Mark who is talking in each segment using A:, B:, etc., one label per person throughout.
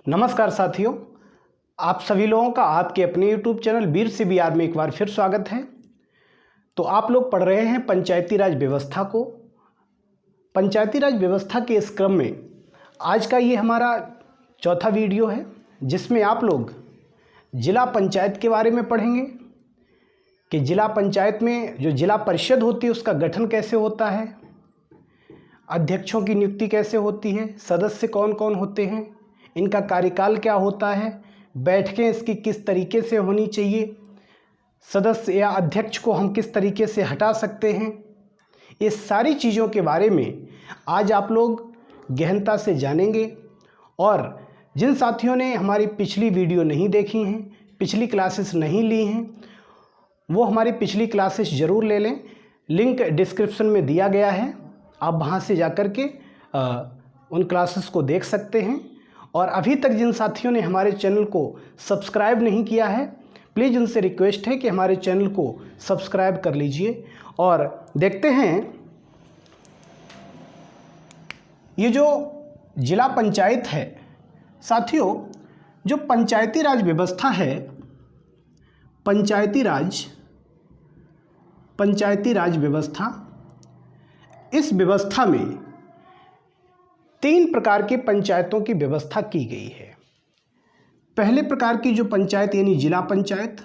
A: नमस्कार साथियों, आप सभी लोगों का आपके अपने YouTube चैनल वीर से बिहार में एक बार फिर स्वागत है। तो आप लोग पढ़ रहे हैं पंचायती राज व्यवस्था को। पंचायती राज व्यवस्था के इस क्रम में आज का ये हमारा चौथा वीडियो है, जिसमें आप लोग जिला पंचायत के बारे में पढ़ेंगे कि जिला पंचायत में जो जिला परिषद होती है उसका गठन कैसे होता है, अध्यक्षों की नियुक्ति कैसे होती है, सदस्य कौन कौन होते हैं, इनका कार्यकाल क्या होता है, बैठकें इसकी किस तरीके से होनी चाहिए, सदस्य या अध्यक्ष को हम किस तरीके से हटा सकते हैं। ये सारी चीज़ों के बारे में आज आप लोग गहनता से जानेंगे। और जिन साथियों ने हमारी पिछली वीडियो नहीं देखी हैं, पिछली क्लासेस नहीं ली हैं, वो हमारी पिछली क्लासेस ज़रूर ले लें। लिंक डिस्क्रिप्शन में दिया गया है, आप वहाँ से जाकर के उन क्लासेस को देख सकते हैं। और अभी तक जिन साथियों ने हमारे चैनल को सब्सक्राइब नहीं किया है, प्लीज़ उनसे रिक्वेस्ट है कि हमारे चैनल को सब्सक्राइब कर लीजिए। और देखते हैं ये जो जिला पंचायत है साथियों, जो पंचायती राज व्यवस्था है, पंचायती राज व्यवस्था, इस व्यवस्था में 3 प्रकार के पंचायतों की व्यवस्था की गई है। पहले प्रकार की जो पंचायत यानी जिला पंचायत,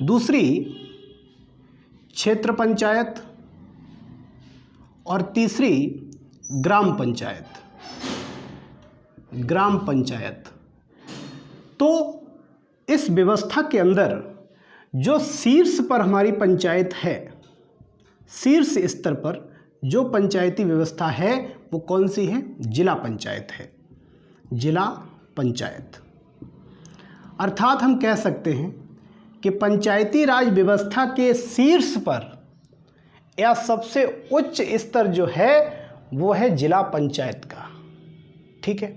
A: दूसरी क्षेत्र पंचायत और तीसरी ग्राम पंचायत। तो इस व्यवस्था के अंदर जो शीर्ष पर हमारी पंचायत है, शीर्ष स्तर पर जो पंचायती व्यवस्था है वो कौन सी है? जिला पंचायत है। जिला पंचायत अर्थात हम कह सकते हैं कि पंचायती राज व्यवस्था के शीर्ष पर या सबसे उच्च स्तर जो है वो है जिला पंचायत का। ठीक है,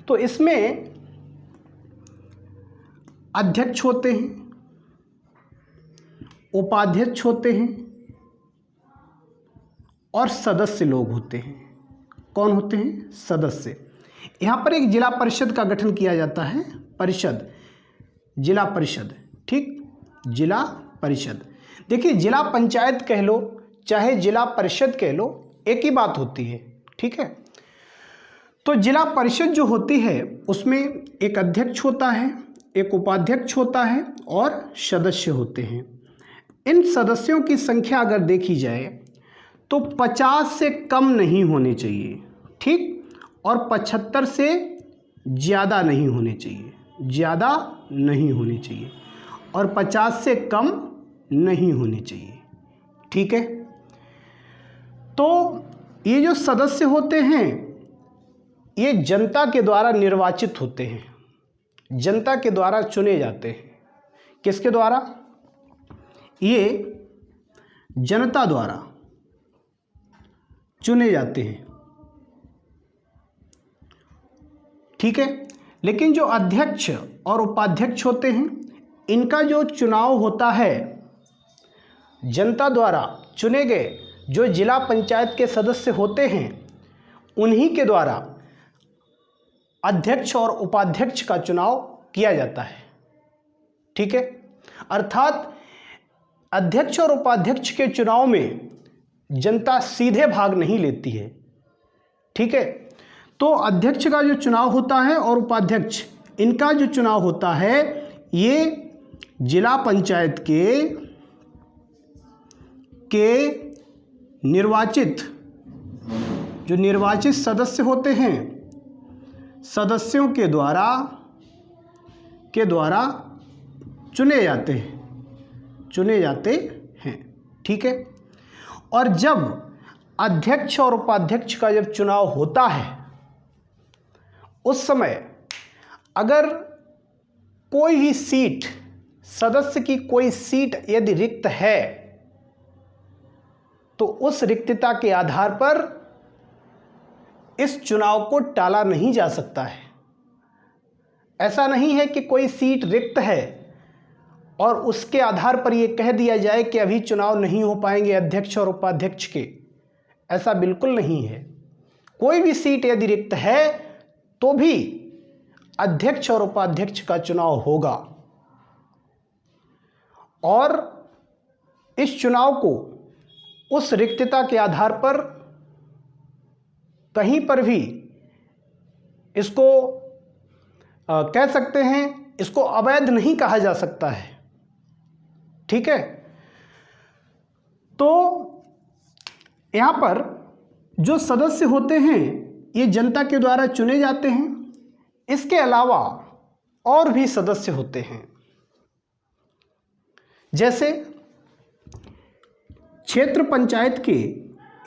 A: तो इसमें अध्यक्ष होते हैं, उपाध्यक्ष होते हैं और सदस्य लोग होते हैं। कौन होते हैं? सदस्य। यहाँ पर एक जिला परिषद का गठन किया जाता है, परिषद, जिला परिषद। ठीक, जिला परिषद। देखिए, जिला पंचायत कह लो चाहे जिला परिषद कह लो, एक ही बात होती है। ठीक है, तो जिला परिषद जो होती है उसमें एक अध्यक्ष होता है, एक उपाध्यक्ष होता है और सदस्य होते हैं। इन सदस्यों की संख्या अगर देखी जाए तो 50 से कम नहीं होने चाहिए। ठीक, और 75 से ज़्यादा नहीं होने चाहिए, और 50 से कम नहीं होने चाहिए। ठीक है, तो ये जो सदस्य होते हैं ये जनता के द्वारा निर्वाचित होते हैं, जनता के द्वारा चुने जाते हैं। किसके द्वारा? ये जनता द्वारा चुने जाते हैं। ठीक है, लेकिन जो अध्यक्ष और उपाध्यक्ष होते हैं इनका जो चुनाव होता है जनता द्वारा चुने गए जो जिला पंचायत के सदस्य होते हैं उन्हीं के द्वारा अध्यक्ष और उपाध्यक्ष का चुनाव किया जाता है। ठीक है, अर्थात अध्यक्ष और उपाध्यक्ष के चुनाव में जनता सीधे भाग नहीं लेती है। ठीक है, तो अध्यक्ष का जो चुनाव होता है और उपाध्यक्ष, इनका जो चुनाव होता है ये जिला पंचायत के निर्वाचित सदस्य होते हैं, सदस्यों के द्वारा चुने जाते हैं। ठीक है, और जब अध्यक्ष और उपाध्यक्ष का जब चुनाव होता है उस समय अगर कोई भी सीट, सदस्य की कोई सीट यदि रिक्त है तो उस रिक्तता के आधार पर इस चुनाव को टाला नहीं जा सकता है। ऐसा नहीं है कि कोई सीट रिक्त है और उसके आधार पर यह कह दिया जाए कि अभी चुनाव नहीं हो पाएंगे अध्यक्ष और उपाध्यक्ष के। ऐसा बिल्कुल नहीं है। कोई भी सीट यदि रिक्त है तो भी अध्यक्ष और उपाध्यक्ष का चुनाव होगा और इस चुनाव को उस रिक्तता के आधार पर कहीं पर भी इसको कह सकते हैं, इसको अवैध नहीं कहा जा सकता है। ठीक है, तो यहाँ पर जो सदस्य होते हैं ये जनता के द्वारा चुने जाते हैं। इसके अलावा और भी सदस्य होते हैं, जैसे क्षेत्र पंचायत के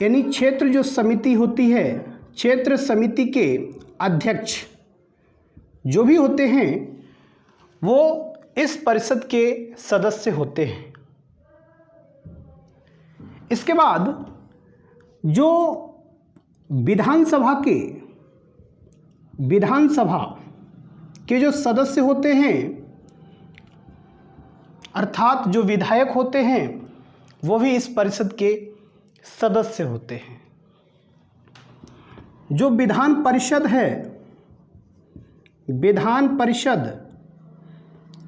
A: यानी क्षेत्र जो समिति होती है, क्षेत्र समिति के अध्यक्ष जो भी होते हैं वो इस परिषद के सदस्य होते हैं। इसके बाद जो विधानसभा के जो सदस्य होते हैं अर्थात जो विधायक होते हैं वो भी इस परिषद के सदस्य होते हैं। जो विधान परिषद है, विधान परिषद,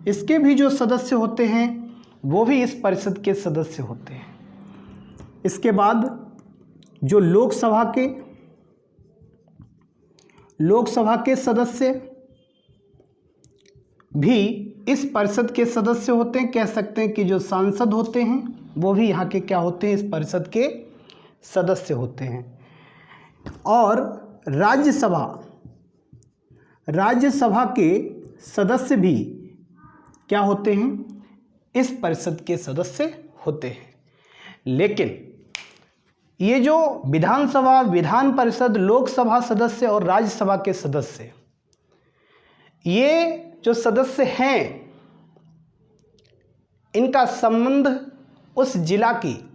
A: इसके भी जो सदस्य होते हैं वो भी इस परिषद के सदस्य होते हैं। इसके बाद जो लोकसभा के सदस्य भी इस परिषद के सदस्य होते हैं। कह सकते हैं कि जो सांसद होते हैं वो भी यहाँ के क्या होते हैं, इस परिषद के सदस्य होते हैं। और राज्यसभा के सदस्य भी क्या होते हैं, इस परिषद के सदस्य होते हैं। लेकिन ये जो विधानसभा, विधान परिषद, लोकसभा सदस्य और राज्यसभा के सदस्य, ये जो सदस्य हैं इनका संबंध उस जिला की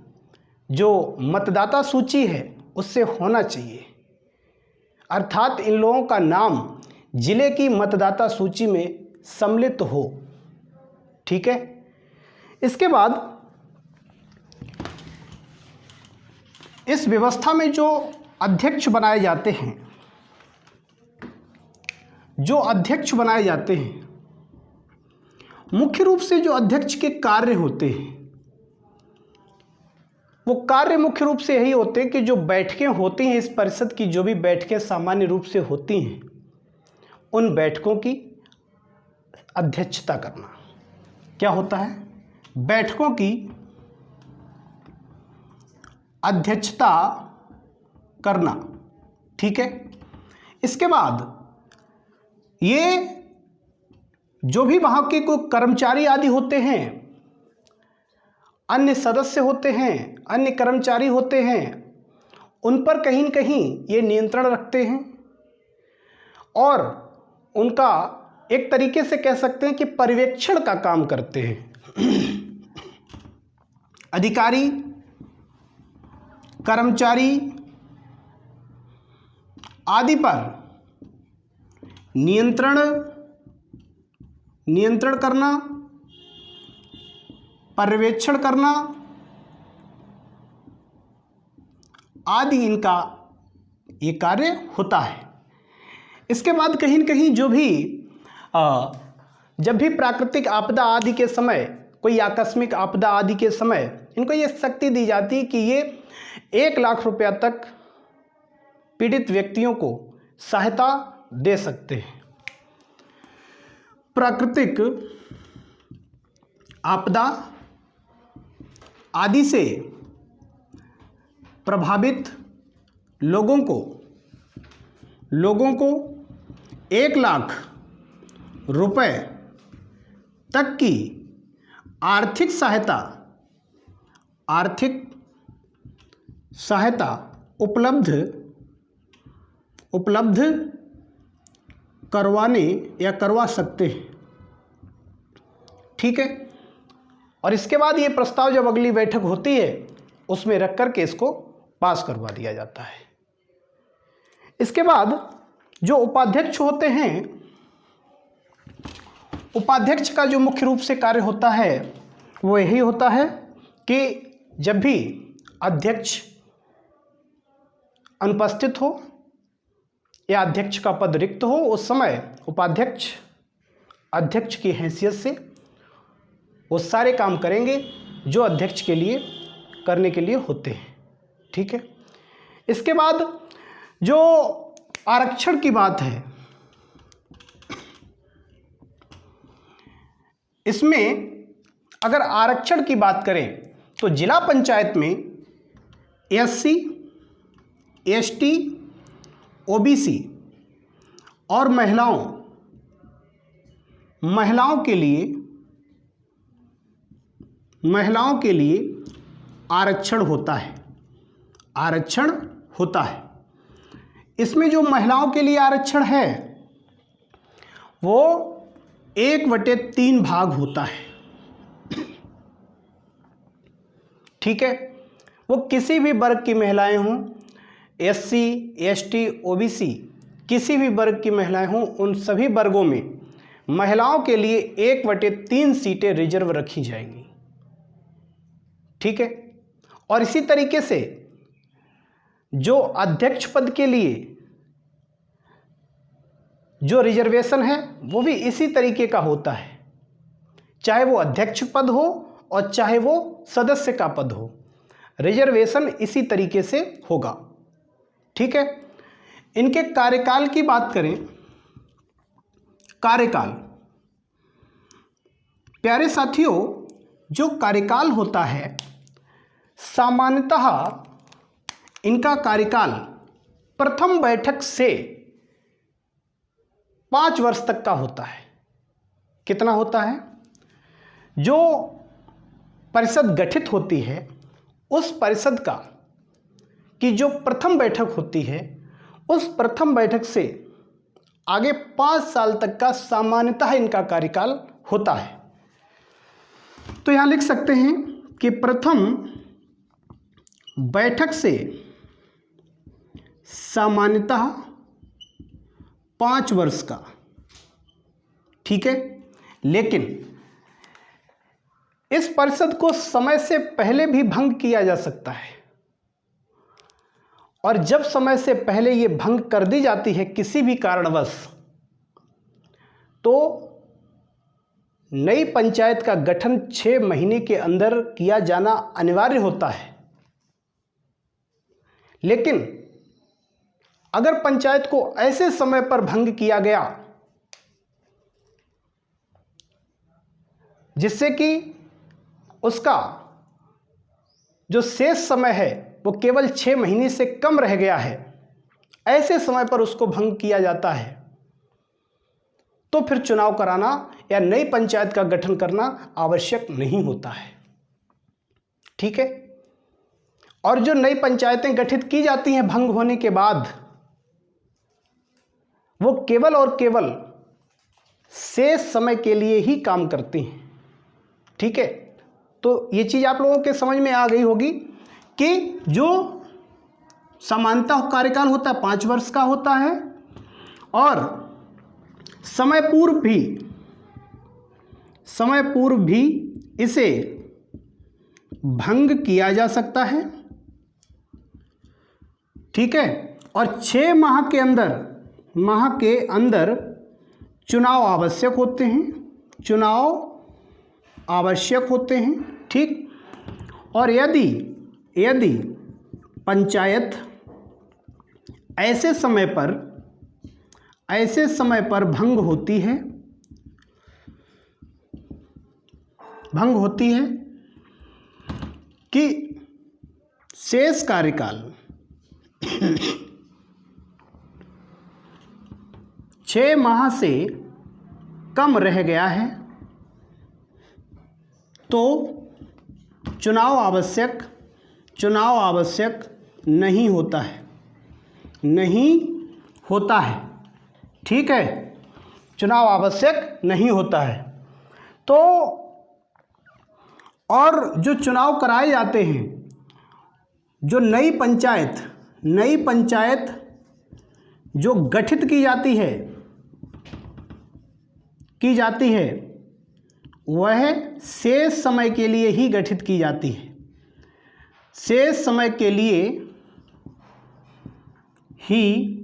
A: जो मतदाता सूची है उससे होना चाहिए, अर्थात इन लोगों का नाम जिले की मतदाता सूची में सम्मिलित हो। ठीक है, इसके बाद इस व्यवस्था में जो अध्यक्ष बनाए जाते हैं, मुख्य रूप से जो अध्यक्ष के कार्य होते हैं वो कार्य मुख्य रूप से यही होते हैं कि जो बैठकें होती हैं इस परिषद की, जो भी बैठकें सामान्य रूप से होती हैं उन बैठकों की अध्यक्षता करना। क्या होता है, बैठकों की अध्यक्षता करना। ठीक है, इसके बाद ये जो भी वहाँ के कोई कर्मचारी आदि होते हैं, अन्य सदस्य होते हैं, अन्य कर्मचारी होते हैं, उन पर कहीं न कहीं ये नियंत्रण रखते हैं और उनका एक तरीके से कह सकते हैं कि पर्यवेक्षण का काम करते हैं। अधिकारी, कर्मचारी आदि पर नियंत्रण करना, पर्यवेक्षण करना आदि इनका ये कार्य होता है। इसके बाद कहीं न कहीं जो भी जब भी प्राकृतिक आपदा आदि के समय, कोई आकस्मिक आपदा आदि के समय इनको ये शक्ति दी जाती है कि ये 1 लाख रुपया तक पीड़ित व्यक्तियों को सहायता दे सकते हैं। प्राकृतिक आपदा आदि से प्रभावित लोगों को 1 लाख रुपए तक की आर्थिक सहायता उपलब्ध करवाने या करवा सकते हैं। ठीक है, और इसके बाद ये प्रस्ताव जब अगली बैठक होती है उसमें रख करके इसको पास करवा दिया जाता है। इसके बाद जो उपाध्यक्ष होते हैं, उपाध्यक्ष का जो मुख्य रूप से कार्य होता है वो यही होता है कि जब भी अध्यक्ष अनुपस्थित हो या अध्यक्ष का पद रिक्त हो, उस समय उपाध्यक्ष अध्यक्ष की हैसियत से वो सारे काम करेंगे जो अध्यक्ष के लिए करने के लिए होते हैं। ठीक है। इसके बाद जो आरक्षण की बात है, इसमें अगर आरक्षण की बात करें तो जिला पंचायत में SC, ST, OBC और महिलाओं के लिए आरक्षण होता है। इसमें जो महिलाओं के लिए आरक्षण है वो 1/3 भाग होता है। ठीक है। वो किसी भी वर्ग की महिलाएं हों, SC, ST, OBC, किसी भी वर्ग की महिलाएं हों, उन सभी वर्गों में महिलाओं के लिए 1/3 सीटें रिजर्व रखी जाएंगी। ठीक है। और इसी तरीके से जो अध्यक्ष पद के लिए जो रिजर्वेशन है वो भी इसी तरीके का होता है, चाहे वो अध्यक्ष पद हो और चाहे वो सदस्य का पद हो, रिजर्वेशन इसी तरीके से होगा। ठीक है। इनके कार्यकाल की बात करें, कार्यकाल, प्यारे साथियों, जो कार्यकाल होता है सामान्यतः इनका कार्यकाल प्रथम बैठक से 5 वर्ष तक का होता है। कितना होता है? जो परिषद गठित होती है उस परिषद की जो प्रथम बैठक होती है, उस प्रथम बैठक से आगे 5 साल तक का सामान्यतः इनका कार्यकाल होता है। तो यहाँ लिख सकते हैं कि प्रथम बैठक से सामान्यतः 5 वर्ष का। ठीक है। लेकिन इस परिषद को समय से पहले भी भंग किया जा सकता है, और जब समय से पहले ये भंग कर दी जाती है किसी भी कारणवश, तो नई पंचायत का गठन 6 महीने के अंदर किया जाना अनिवार्य होता है। लेकिन अगर पंचायत को ऐसे समय पर भंग किया गया जिससे कि उसका जो शेष समय है वो केवल 6 महीने से कम रह गया है, ऐसे समय पर उसको भंग किया जाता है, तो फिर चुनाव कराना या नई पंचायत का गठन करना आवश्यक नहीं होता है। ठीक है। और जो नई पंचायतें गठित की जाती हैं भंग होने के बाद, वो केवल और केवल शेष समय के लिए ही काम करती हैं। ठीक है। तो ये चीज़ आप लोगों के समझ में आ गई होगी कि जो सामान्यतः कार्यकाल होता है 5 वर्ष का होता है, और समय पूर्व भी इसे भंग किया जा सकता है। ठीक है। और 6 माह के अंदर चुनाव आवश्यक होते हैं। ठीक। और यदि पंचायत ऐसे समय पर भंग होती है कि शेष कार्यकाल 6 माह से कम रह गया है, तो चुनाव आवश्यक नहीं होता है। ठीक है। चुनाव आवश्यक नहीं होता है। तो और जो चुनाव कराए जाते हैं, जो नई पंचायत जो गठित की जाती है वह शेष समय के लिए ही गठित की जाती है। शेष समय के लिए ही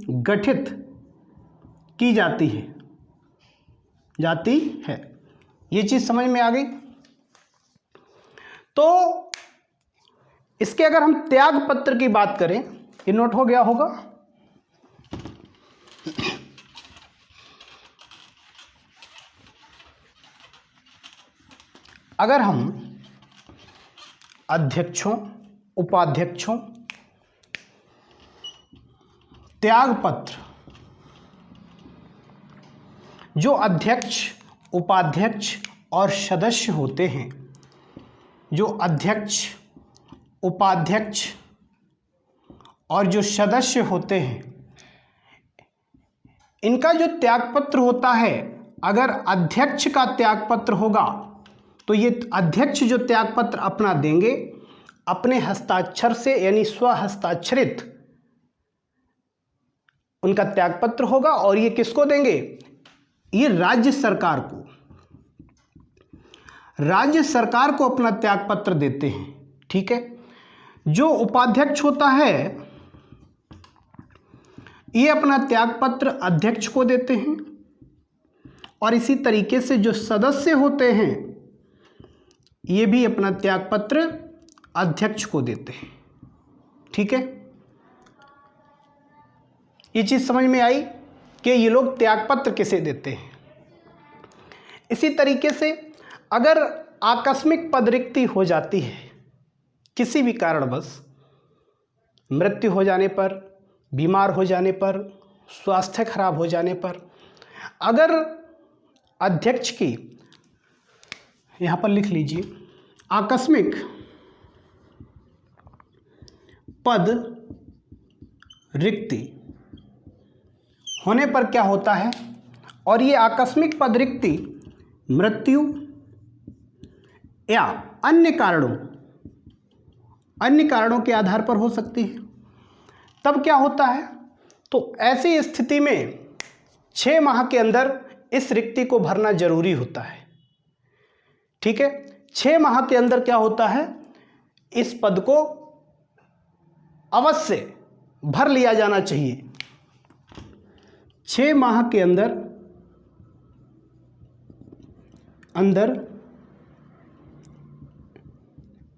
A: गठित की जाती है। ये चीज़ समझ में आ गई। तो इसके अगर हम त्याग पत्र की बात करें, ये नोट हो गया होगा। अगर हम अध्यक्षों, उपाध्यक्षों, त्याग पत्र, जो अध्यक्ष, उपाध्यक्ष और सदस्य होते हैं, जो अध्यक्ष, उपाध्यक्ष और जो सदस्य होते हैं, इनका जो त्यागपत्र होता है, अगर अध्यक्ष का त्यागपत्र होगा तो ये अध्यक्ष जो त्यागपत्र अपना देंगे अपने हस्ताक्षर से, यानी स्वहस्ताक्षरित उनका त्यागपत्र होगा। और ये किसको देंगे? ये राज्य सरकार को, राज्य सरकार को अपना त्यागपत्र देते हैं। ठीक है। जो उपाध्यक्ष होता है ये अपना त्यागपत्र अध्यक्ष को देते हैं, और इसी तरीके से जो सदस्य होते हैं ये भी अपना त्यागपत्र अध्यक्ष को देते हैं। ठीक है। ये चीज़ समझ में आई कि ये लोग त्यागपत्र किसे देते हैं। इसी तरीके से अगर आकस्मिक पद रिक्ति हो जाती है किसी भी कारणवश, मृत्यु हो जाने पर, बीमार हो जाने पर, स्वास्थ्य खराब हो जाने पर, अगर अध्यक्ष की, यहाँ पर लिख लीजिए, आकस्मिक पद रिक्ति होने पर क्या होता है, और ये आकस्मिक पद रिक्ति मृत्यु या अन्य कारणों के आधार पर हो सकती है। तब क्या होता है, तो ऐसी स्थिति में 6 माह के अंदर इस रिक्ति को भरना जरूरी होता है। ठीक है। 6 माह के अंदर क्या होता है, इस पद को अवश्य भर लिया जाना चाहिए। 6 माह के अंदर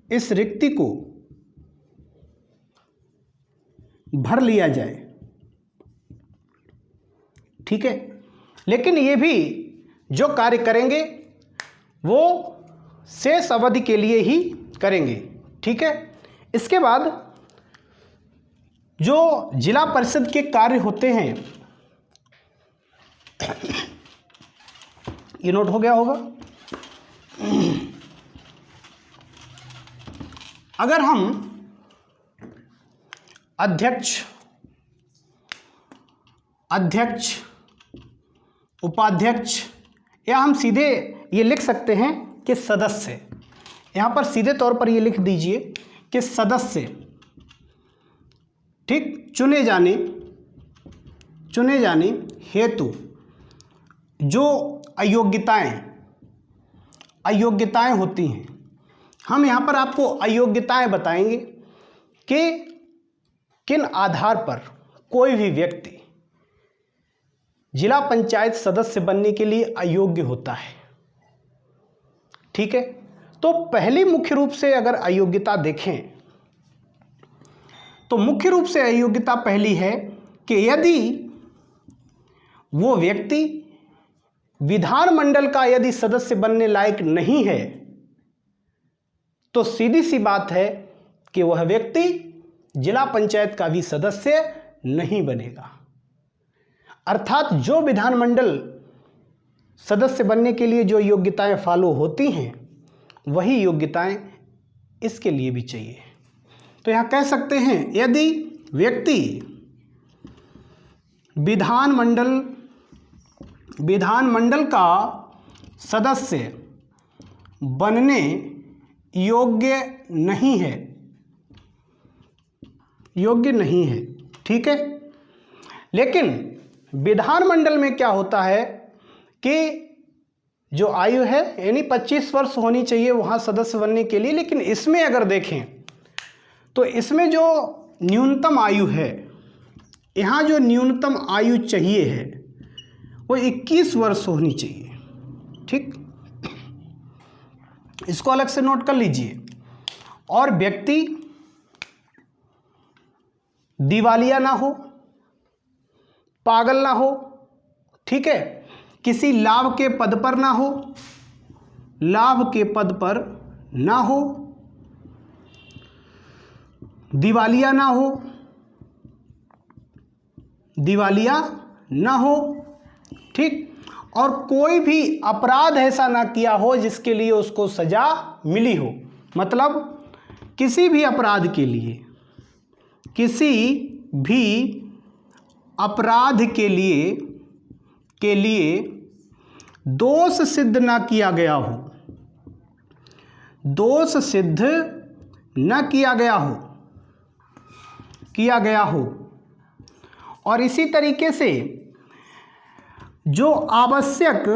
A: इस रिक्ति को भर लिया जाए। ठीक है। लेकिन ये भी जो कार्य करेंगे वो शेष अवधि के लिए ही करेंगे। ठीक है। इसके बाद जो जिला परिषद के कार्य होते हैं, ये नोट हो गया होगा। अगर हम अध्यक्ष, उपाध्यक्ष, या हम सीधे ये लिख सकते हैं कि सदस्य, यहाँ पर सीधे तौर पर ये लिख दीजिए कि सदस्य, ठीक, चुने जाने हेतु जो अयोग्यताएं होती हैं, हम यहाँ पर आपको अयोग्यताएं बताएंगे कि किन आधार पर कोई भी व्यक्ति जिला पंचायत सदस्य बनने के लिए अयोग्य होता है। ठीक है। तो पहली मुख्य रूप से अगर अयोग्यता देखें तो मुख्य रूप से अयोग्यता पहली है कि यदि वो व्यक्ति विधानमंडल का यदि सदस्य बनने लायक नहीं है तो सीधी सी बात है कि वह व्यक्ति जिला पंचायत का भी सदस्य नहीं बनेगा। अर्थात जो विधानमंडल सदस्य बनने के लिए जो योग्यताएं फॉलो होती हैं वही योग्यताएं इसके लिए भी चाहिए। तो यहाँ कह सकते हैं यदि व्यक्ति विधानमंडल का सदस्य बनने योग्य नहीं है, ठीक है। लेकिन विधानमंडल में क्या होता है कि जो आयु है यानी 25 वर्ष होनी चाहिए वहाँ सदस्य बनने के लिए, लेकिन इसमें अगर देखें तो इसमें जो न्यूनतम आयु है, यहाँ जो न्यूनतम आयु चाहिए है वो 21 वर्ष होनी चाहिए। ठीक, इसको अलग से नोट कर लीजिए। और व्यक्ति दिवालिया ना हो, पागल ना हो, ठीक है, किसी लाभ के पद पर ना हो, लाभ के पद पर ना हो, दिवालिया ना हो, दिवालिया ना हो, ठीक, और कोई भी अपराध ऐसा ना किया हो जिसके लिए उसको सजा मिली हो। मतलब किसी भी अपराध के लिए, किसी भी अपराध के लिए दोष सिद्ध ना किया गया हो, दोष सिद्ध न किया गया हो। और इसी तरीके से जो आवश्यक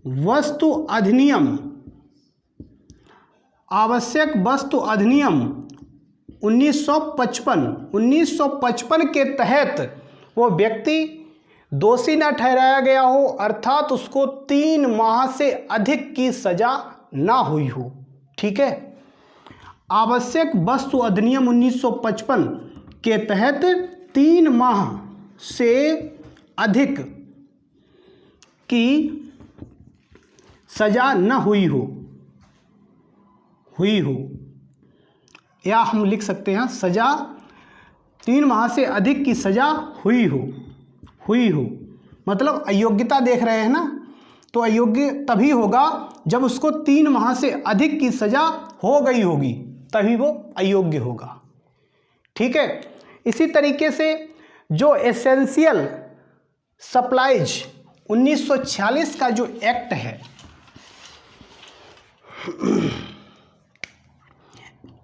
A: वस्तु अधिनियम 1955 के तहत वो व्यक्ति दोषी न ठहराया गया हो, अर्थात उसको 3 माह से अधिक की सजा ना हुई हो। ठीक है, आवश्यक वस्तु अधिनियम 1955 के तहत 3 माह से अधिक की सजा न हुई हो, या हम लिख सकते हैं सजा 3 माह से अधिक की सजा हुई हो। मतलब अयोग्यता देख रहे हैं ना, तो अयोग्य तभी होगा जब उसको 3 माह से अधिक की सजा हो गई होगी, तभी वो अयोग्य होगा। ठीक है, इसी तरीके से जो एसेंशियल सप्लाईज 1946 का जो एक्ट है,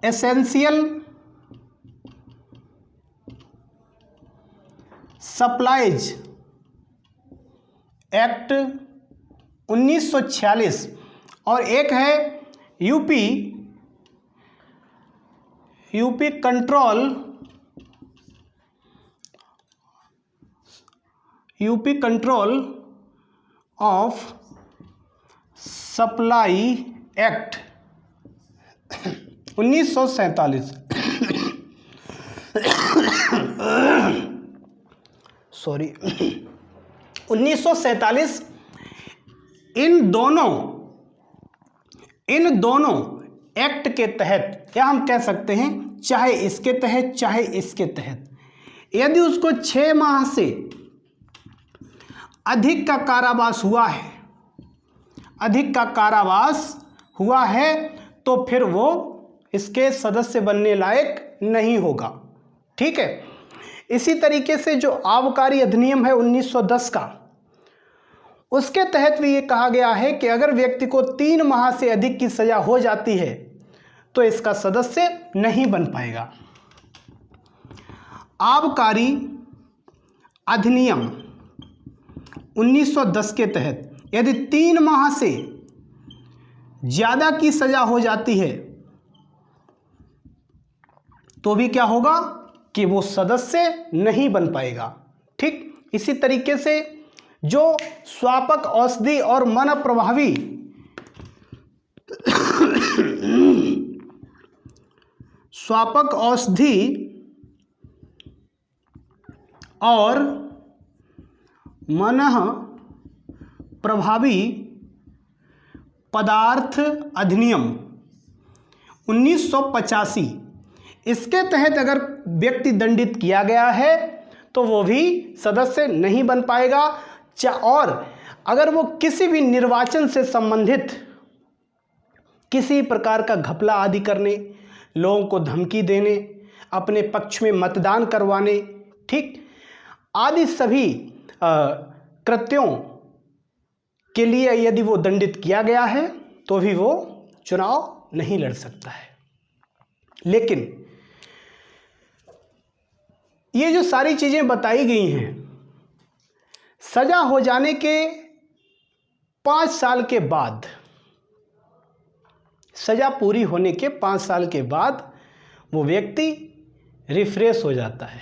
A: एसेंशियल सप्लाईज एक्ट 1946 और एक है UP control of supply act 1947 sorry 1947। इन दोनों एक्ट के तहत, या हम कह सकते हैं चाहे इसके तहत चाहे इसके तहत, यदि उसको 6 माह से अधिक का कारावास हुआ है तो फिर वो इसके सदस्य बनने लायक नहीं होगा। ठीक है, इसी तरीके से जो आबकारी अधिनियम है 1910 का, उसके तहत भी ये कहा गया है कि अगर व्यक्ति को 3 माह से अधिक की सजा हो जाती है तो इसका सदस्य नहीं बन पाएगा। आबकारी अधिनियम 1910 के तहत यदि 3 माह से ज़्यादा की सजा हो जाती है तो भी क्या होगा कि वो सदस्य नहीं बन पाएगा। ठीक, इसी तरीके से जो स्वापक औषधि और मन प्रभावी स्वापक औषधि और मन प्रभावी पदार्थ अधिनियम 1985, इसके तहत अगर व्यक्ति दंडित किया गया है तो वो भी सदस्य नहीं बन पाएगा। और अगर वो किसी भी निर्वाचन से संबंधित किसी प्रकार का घपला आदि करने, लोगों को धमकी देने, अपने पक्ष में मतदान करवाने, ठीक, आदि सभी कृत्यों के लिए यदि वो दंडित किया गया है तो भी वो चुनाव नहीं लड़ सकता है। लेकिन ये जो सारी चीज़ें बताई गई हैं, सजा हो जाने के 5 साल के बाद, सजा पूरी होने के 5 साल के बाद वो व्यक्ति रिफ्रेश हो जाता है,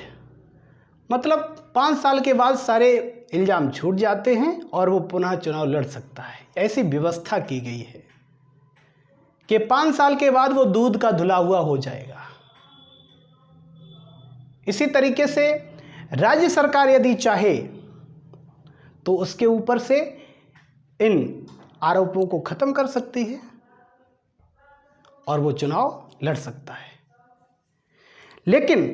A: मतलब 5 साल के बाद सारे इल्ज़ाम छूट जाते हैं और वो पुनः चुनाव लड़ सकता है। ऐसी व्यवस्था की गई है कि 5 साल के बाद वो दूध का धुला हुआ हो जाएगा। इसी तरीके से राज्य सरकार यदि चाहे तो उसके ऊपर से इन आरोपों को खत्म कर सकती है और वो चुनाव लड़ सकता है। लेकिन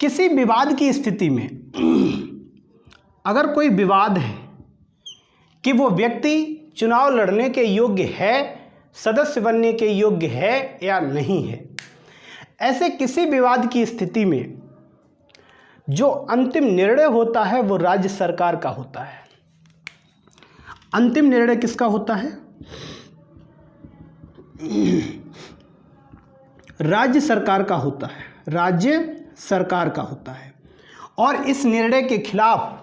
A: किसी विवाद की स्थिति में अगर कोई विवाद है कि वो व्यक्ति चुनाव लड़ने के योग्य है, सदस्य बनने के योग्य है या नहीं है, ऐसे किसी विवाद की स्थिति में जो अंतिम निर्णय होता है वो राज्य सरकार का होता है। अंतिम निर्णय किसका होता है? राज्य सरकार का होता है। राज्य सरकार का होता है और इस निर्णय के खिलाफ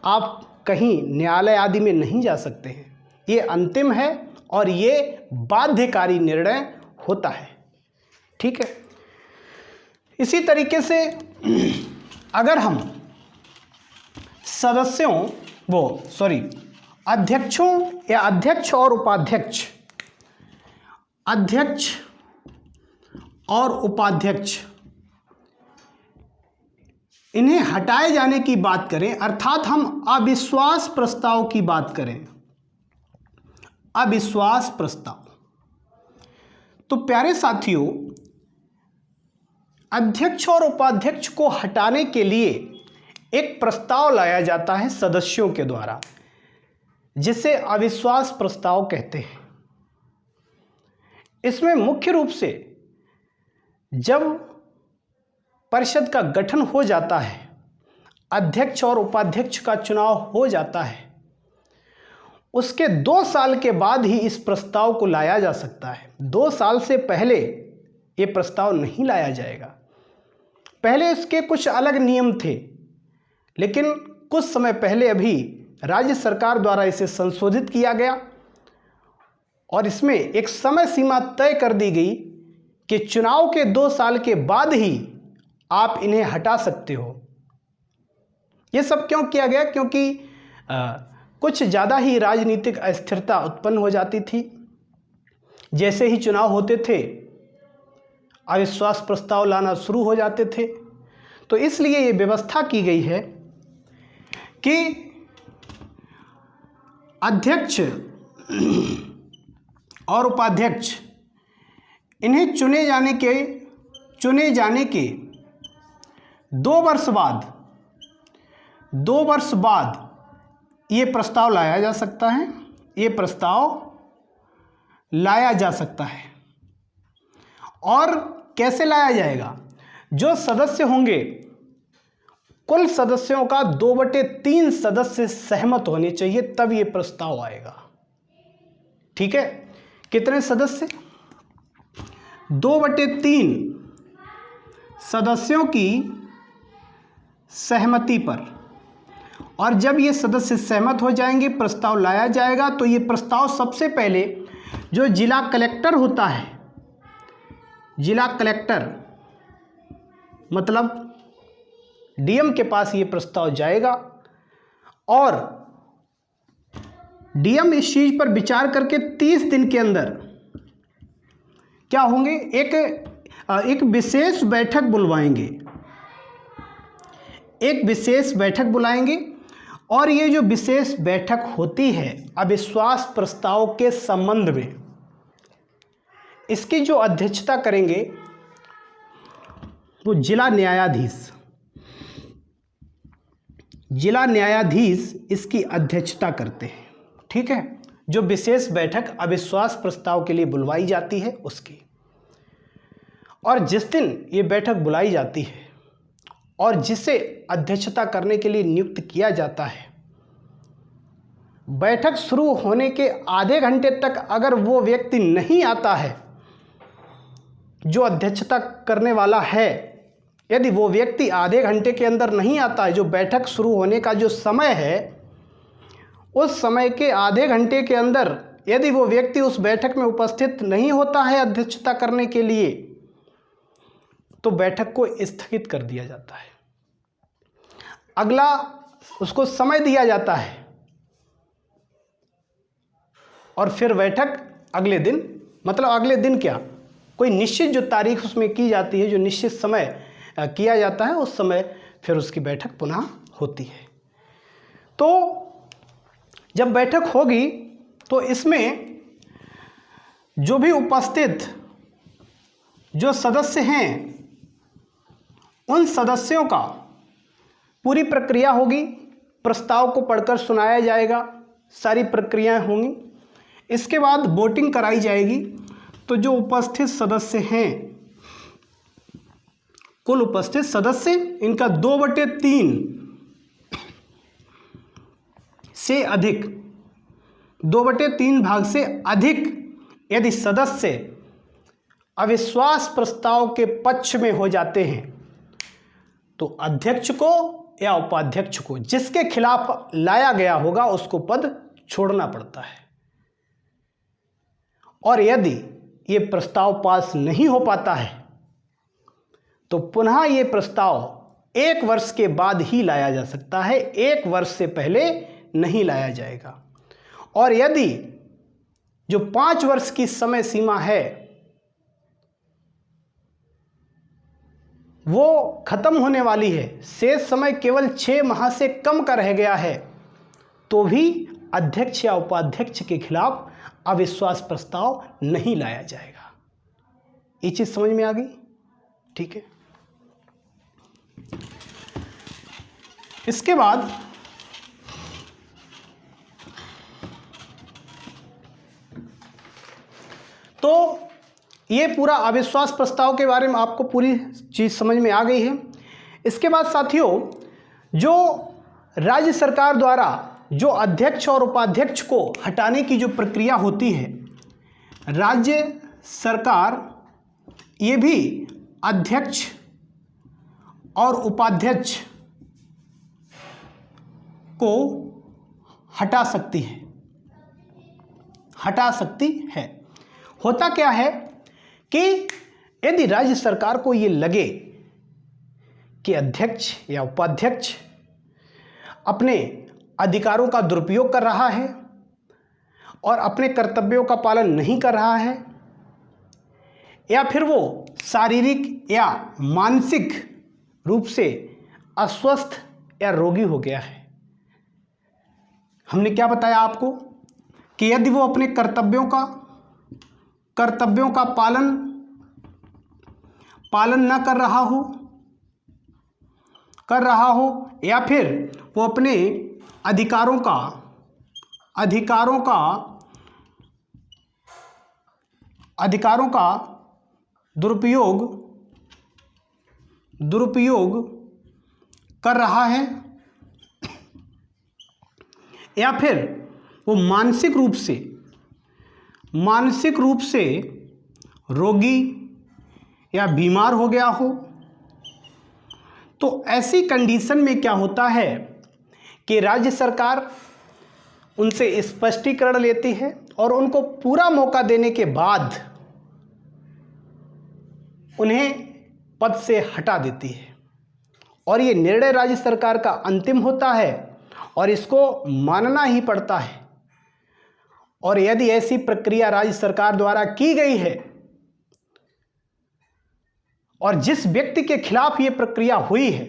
A: आप कहीं न्यायालय आदि में नहीं जा सकते हैं। ये अंतिम है और ये बाध्यकारी निर्णय होता है। ठीक है। इसी तरीके से अगर हम अध्यक्षों या अध्यक्ष और उपाध्यक्ष, अध्यक्ष और उपाध्यक्ष इन्हें हटाए जाने की बात करें, अर्थात हम अविश्वास प्रस्ताव की बात करें, अविश्वास प्रस्ताव, तो प्यारे साथियों, अध्यक्ष और उपाध्यक्ष को हटाने के लिए एक प्रस्ताव लाया जाता है सदस्यों के द्वारा, जिसे अविश्वास प्रस्ताव कहते हैं। इसमें मुख्य रूप से जब परिषद का गठन हो जाता है, अध्यक्ष और उपाध्यक्ष का चुनाव हो जाता है, उसके 2 साल के बाद ही इस प्रस्ताव को लाया जा सकता है। 2 साल से पहले ये प्रस्ताव नहीं लाया जाएगा। पहले इसके कुछ अलग नियम थे, लेकिन कुछ समय पहले अभी राज्य सरकार द्वारा इसे संशोधित किया गया और इसमें एक समय सीमा तय कर दी गई कि चुनाव के 2 साल के बाद ही आप इन्हें हटा सकते हो। ये सब क्यों किया गया? क्योंकि कुछ ज़्यादा ही राजनीतिक अस्थिरता उत्पन्न हो जाती थी। जैसे ही चुनाव होते थे, अविश्वास प्रस्ताव लाना शुरू हो जाते थे। तो इसलिए ये व्यवस्था की गई है कि अध्यक्ष और उपाध्यक्ष इन्हें चुने जाने के 2 वर्ष बाद ये प्रस्ताव लाया जा सकता है। ये प्रस्ताव लाया जा सकता है। और कैसे लाया जाएगा? जो सदस्य होंगे, कुल सदस्यों का 2/3 सदस्य सहमत होने चाहिए, तब ये प्रस्ताव आएगा। ठीक है। कितने सदस्य? 2/3 सदस्यों की सहमति पर। और जब ये सदस्य सहमत हो जाएंगे, प्रस्ताव लाया जाएगा, तो ये प्रस्ताव सबसे पहले जो जिला कलेक्टर होता है, जिला कलेक्टर मतलब डीएम के पास ये प्रस्ताव जाएगा और डीएम इस चीज़ पर विचार करके 30 दिन के अंदर क्या होंगे, एक विशेष बैठक बुलवाएंगे, एक विशेष बैठक बुलाएंगे। और ये जो विशेष बैठक होती है अविश्वास प्रस्ताव के संबंध में, इसकी जो अध्यक्षता करेंगे वो जिला न्यायाधीश इसकी अध्यक्षता करते हैं। ठीक है। जो विशेष बैठक अविश्वास प्रस्ताव के लिए बुलवाई जाती है उसकी। और जिस दिन ये बैठक बुलाई जाती है और जिसे अध्यक्षता करने के लिए नियुक्त किया जाता है, बैठक शुरू होने के आधे घंटे तक अगर वो व्यक्ति नहीं आता है जो अध्यक्षता करने वाला है, यदि वो व्यक्ति आधे घंटे के अंदर नहीं आता है, जो बैठक शुरू होने का जो समय है, उस समय के आधे घंटे के अंदर यदि वो व्यक्ति उस बैठक में उपस्थित नहीं होता है अध्यक्षता करने के लिए, तो बैठक को स्थगित कर दिया जाता है। अगला उसको समय दिया जाता है और फिर बैठक अगले दिन, मतलब अगले दिन क्या, कोई निश्चित जो तारीख उसमें की जाती है, जो निश्चित समय किया जाता है, उस समय फिर उसकी बैठक पुनः होती है। तो जब बैठक होगी तो इसमें जो भी उपस्थित जो सदस्य हैं उन सदस्यों का पूरी प्रक्रिया होगी, प्रस्ताव को पढ़कर सुनाया जाएगा, सारी प्रक्रियाएं होंगी। इसके बाद वोटिंग कराई जाएगी। तो जो उपस्थित सदस्य हैं, कुल उपस्थित सदस्य, इनका 2/3 से अधिक, 2/3 भाग से अधिक यदि सदस्य अविश्वास प्रस्ताव के पक्ष में हो जाते हैं तो अध्यक्ष को या उपाध्यक्ष को, जिसके खिलाफ लाया गया होगा, उसको पद छोड़ना पड़ता है। और यदि ये प्रस्ताव पास नहीं हो पाता है तो पुनः ये प्रस्ताव 1 वर्ष के बाद ही लाया जा सकता है, 1 वर्ष से पहले नहीं लाया जाएगा। और यदि जो 5 वर्ष की समय सीमा है वो खत्म होने वाली है, शेष समय केवल 6 माह से कम का रह गया है, तो भी अध्यक्ष या उपाध्यक्ष के खिलाफ अविश्वास प्रस्ताव नहीं लाया जाएगा। ये चीज समझ में आ गई? ठीक है। इसके बाद तो ये पूरा अविश्वास प्रस्ताव के बारे में आपको पूरी चीज़ समझ में आ गई है। इसके बाद साथियों, जो राज्य सरकार द्वारा जो अध्यक्ष और उपाध्यक्ष को हटाने की जो प्रक्रिया होती है, राज्य सरकार ये भी अध्यक्ष और उपाध्यक्ष को हटा सकती है। होता क्या है कि यदि राज्य सरकार को ये लगे कि अध्यक्ष या उपाध्यक्ष अपने अधिकारों का दुरुपयोग कर रहा है और अपने कर्तव्यों का पालन नहीं कर रहा है, या फिर वो शारीरिक या मानसिक रूप से अस्वस्थ या रोगी हो गया है, हमने क्या बताया आपको कि यदि वो अपने कर्तव्यों का पालन न कर रहा हो या फिर वो अपने अधिकारों का दुरुपयोग कर रहा है, या फिर वो मानसिक रूप से रोगी या बीमार हो गया हो, तो ऐसी कंडीशन में क्या होता है कि राज्य सरकार उनसे स्पष्टीकरण लेती है और उनको पूरा मौका देने के बाद उन्हें पद से हटा देती है। और ये निर्णय राज्य सरकार का अंतिम होता है और इसको मानना ही पड़ता है। और यदि ऐसी प्रक्रिया राज्य सरकार द्वारा की गई है और जिस व्यक्ति के खिलाफ ये प्रक्रिया हुई है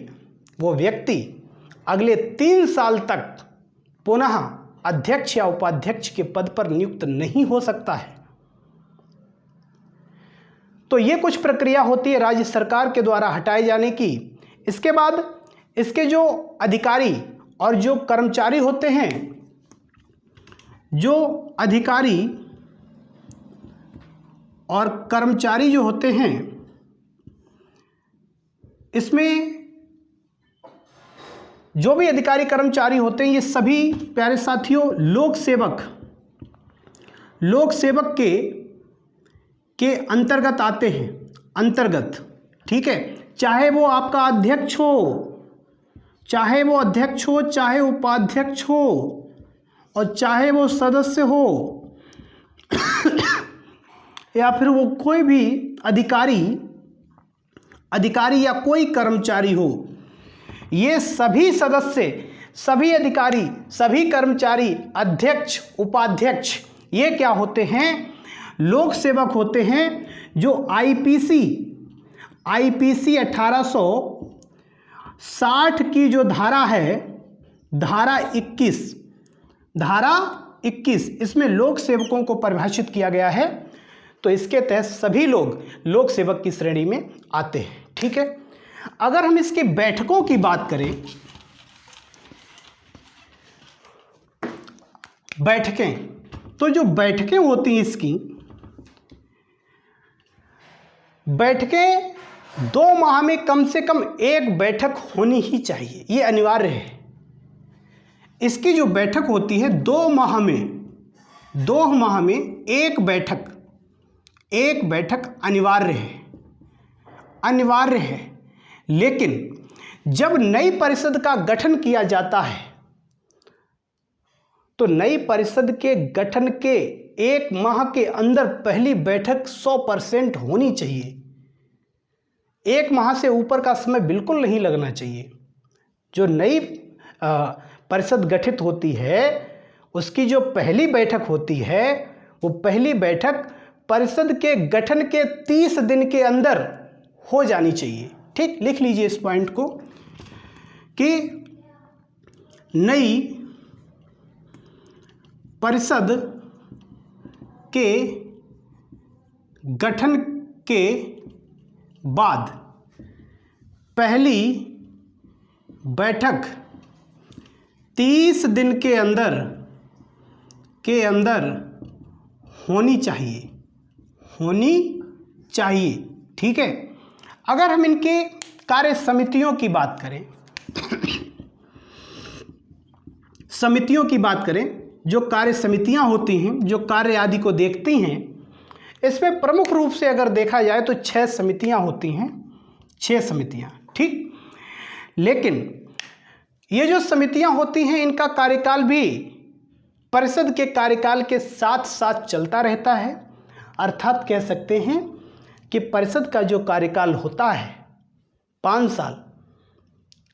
A: वो व्यक्ति अगले 3 साल तक पुनः अध्यक्ष या उपाध्यक्ष के पद पर नियुक्त नहीं हो सकता है। तो ये कुछ प्रक्रिया होती है राज्य सरकार के द्वारा हटाए जाने की। इसके बाद इसके जो अधिकारी और जो कर्मचारी होते हैं, जो अधिकारी और कर्मचारी जो होते हैं, इसमें जो भी अधिकारी कर्मचारी होते हैं ये सभी प्यारे साथियों लोक सेवक के अंतर्गत आते हैं। अंतर्गत, ठीक है। चाहे वो आपका अध्यक्ष हो, चाहे वो अध्यक्ष हो, चाहे उपाध्यक्ष हो और चाहे वो सदस्य हो या फिर वो कोई भी अधिकारी या कोई कर्मचारी हो, ये सभी सदस्य, सभी अधिकारी, सभी कर्मचारी, अध्यक्ष, उपाध्यक्ष, ये क्या होते हैं? लोक सेवक होते हैं, जो आईपीसी 1860 की जो धारा है, धारा 21, इसमें लोक सेवकों को परिभाषित किया गया है। तो इसके तहत सभी लोग लोक सेवक की श्रेणी में आते हैं। ठीक है, अगर हम इसकी बैठकों की बात करें, बैठकें, तो जो बैठकें होती हैं इसकी, बैठकें 2 माह में कम से कम एक बैठक होनी ही चाहिए, ये अनिवार्य है। इसकी जो बैठक होती है 2 माह में एक बैठक अनिवार्य है। लेकिन जब नई परिषद का गठन किया जाता है तो नई परिषद के गठन के 1 माह के अंदर पहली बैठक 100% होनी चाहिए। 1 माह से ऊपर का समय बिल्कुल नहीं लगना चाहिए। जो नई परिषद गठित होती है उसकी जो पहली बैठक होती है, वो पहली बैठक परिषद के गठन के 30 दिन के अंदर हो जानी चाहिए। ठीक, लिख लीजिए इस पॉइंट को कि नई परिषद के गठन के बाद पहली बैठक 30 दिन के अंदर होनी चाहिए। ठीक है, अगर हम इनके कार्य समितियों की बात करें, जो कार्य समितियां होती हैं, जो कार्य आदि को देखती हैं, इसमें प्रमुख रूप से अगर देखा जाए तो 6 समितियां होती हैं, 6 समितियां। ठीक, लेकिन ये जो समितियां होती हैं इनका कार्यकाल भी परिषद के कार्यकाल के साथ साथ चलता रहता है। अर्थात कह सकते हैं कि परिषद का जो कार्यकाल होता है 5 साल,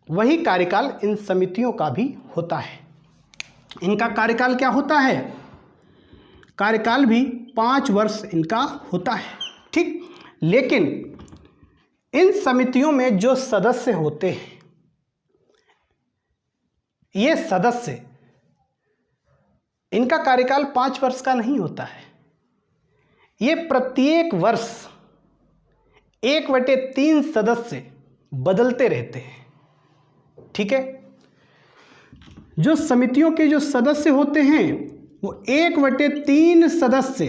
A: वही कार्यकाल इन समितियों का भी होता है। इनका कार्यकाल क्या होता है? कार्यकाल भी 5 वर्ष इनका होता है। ठीक, लेकिन इन समितियों में जो सदस्य होते हैं, ये सदस्य, इनका कार्यकाल 5 वर्ष का नहीं होता है। ये प्रत्येक वर्ष 1/3 सदस्य बदलते रहते हैं। ठीक है, जो समितियों के जो सदस्य होते हैं वो 1/3 सदस्य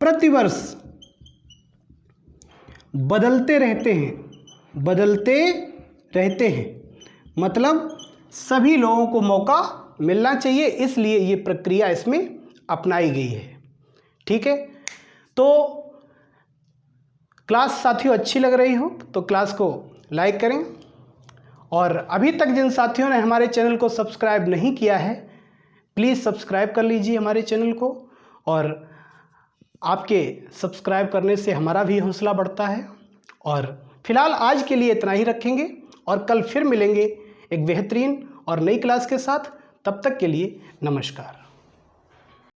A: प्रतिवर्ष बदलते रहते हैं। मतलब सभी लोगों को मौका मिलना चाहिए, इसलिए ये प्रक्रिया इसमें अपनाई गई है। ठीक है, तो क्लास साथियों अच्छी लग रही हो तो क्लास को लाइक करें, और अभी तक जिन साथियों ने हमारे चैनल को सब्सक्राइब नहीं किया है प्लीज़ सब्सक्राइब कर लीजिए हमारे चैनल को, और आपके सब्सक्राइब करने से हमारा भी हौसला बढ़ता है। और फिलहाल आज के लिए इतना ही रखेंगे, और कल फिर मिलेंगे एक बेहतरीन और नई क्लास के साथ। तब तक के लिए नमस्कार।